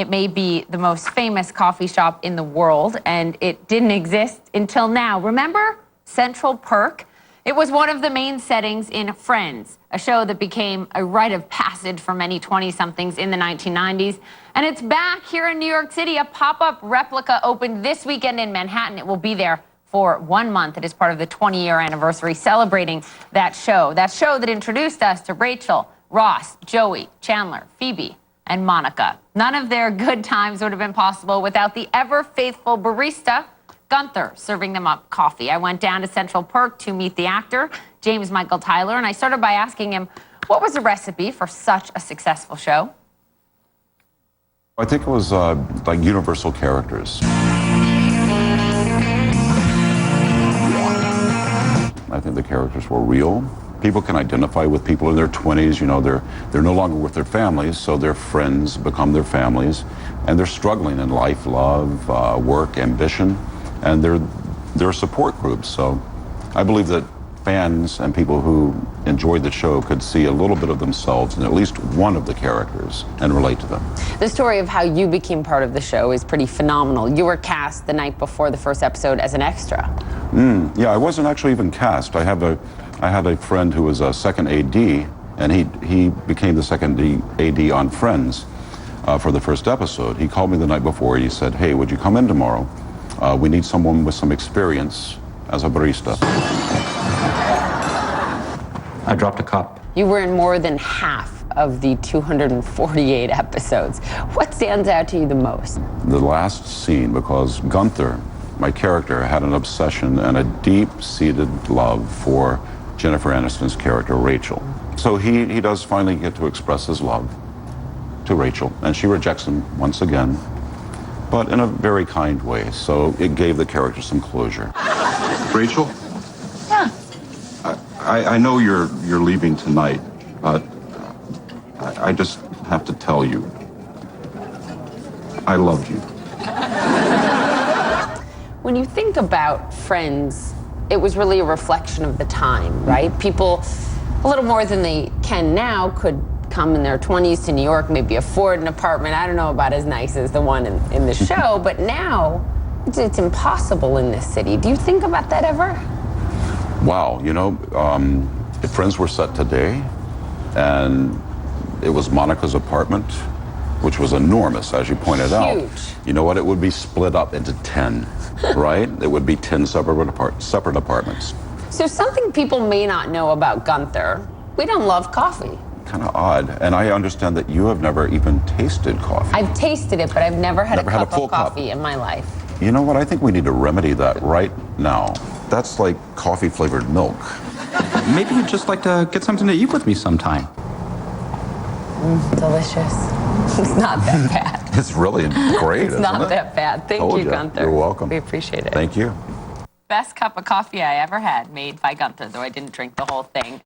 It may be the most famous coffee shop in the world, and it didn't exist until now. Remember Central Perk? It was one of the main settings in Friends, a show that became a rite of passage for many 20-somethings in the 1990s. And it's back here in New York City. A pop-up replica opened this weekend in Manhattan. It will be there for 1 month. It is part of the 20-year anniversary celebrating that show that introduced us to Rachel, Ross, Joey, Chandler, Phoebe, and Monica. None of their good times would have been possible without the ever-faithful barista, Gunther, serving them up coffee. I went down to Central Perk to meet the actor, James Michael Tyler, and I started by asking him, what was the recipe for such a successful show? I think it was like universal characters. I think the characters were real. People can identify with people in their 20s. You know, they're no longer with their families, so their friends become their families, and they're struggling in life, love, work, ambition, and they're support groups. So I believe that fans and people who enjoyed the show could see a little bit of themselves in at least one of the characters and relate to them. The story of how you became part of the show is pretty phenomenal. You were cast the night before the first episode as an extra. Yeah, I wasn't actually even cast. I had a friend who was a second AD, and he became the second AD on Friends for the first episode. He called me the night before. He said, "Hey, would you come in tomorrow? We need someone with some experience as a barista." I dropped a cup. You were in more than half of the 248 episodes. What stands out to you the most? The last scene, because Gunther, my character, had an obsession and a deep-seated love for Jennifer Aniston's character, Rachel. So he does finally get to express his love to Rachel, and she rejects him once again, but in a very kind way. So it gave the character some closure. Rachel? Yeah. I know you're leaving tonight, but I just have to tell you, I love you. When you think about Friends, it was really a reflection of the time, right? People, a little more than they can now, could come in their 20s to New York, maybe afford an apartment. I don't know about as nice as the one in the show, but now it's impossible in this city. Do you think about that ever? Wow, you know, if Friends were set today, and it was Monica's apartment, which was enormous, as you pointed out. Huge. You know what? It would be split up into 10, right? It would be 10 separate apartments. So something people may not know about Gunther, we don't love coffee. Kind of odd. And I understand that you have never even tasted coffee. I've tasted it, but I've never had a cup full of coffee in my life. You know what? I think we need to remedy that right now. That's like coffee-flavored milk. Maybe you'd just like to get something to eat with me sometime. Delicious. It's not that bad. It's really great, It's isn't not it? that bad. Thank Told you, ya. Gunther. You're welcome. We appreciate it. Thank you. Best cup of coffee I ever had, made by Gunther, though I didn't drink the whole thing.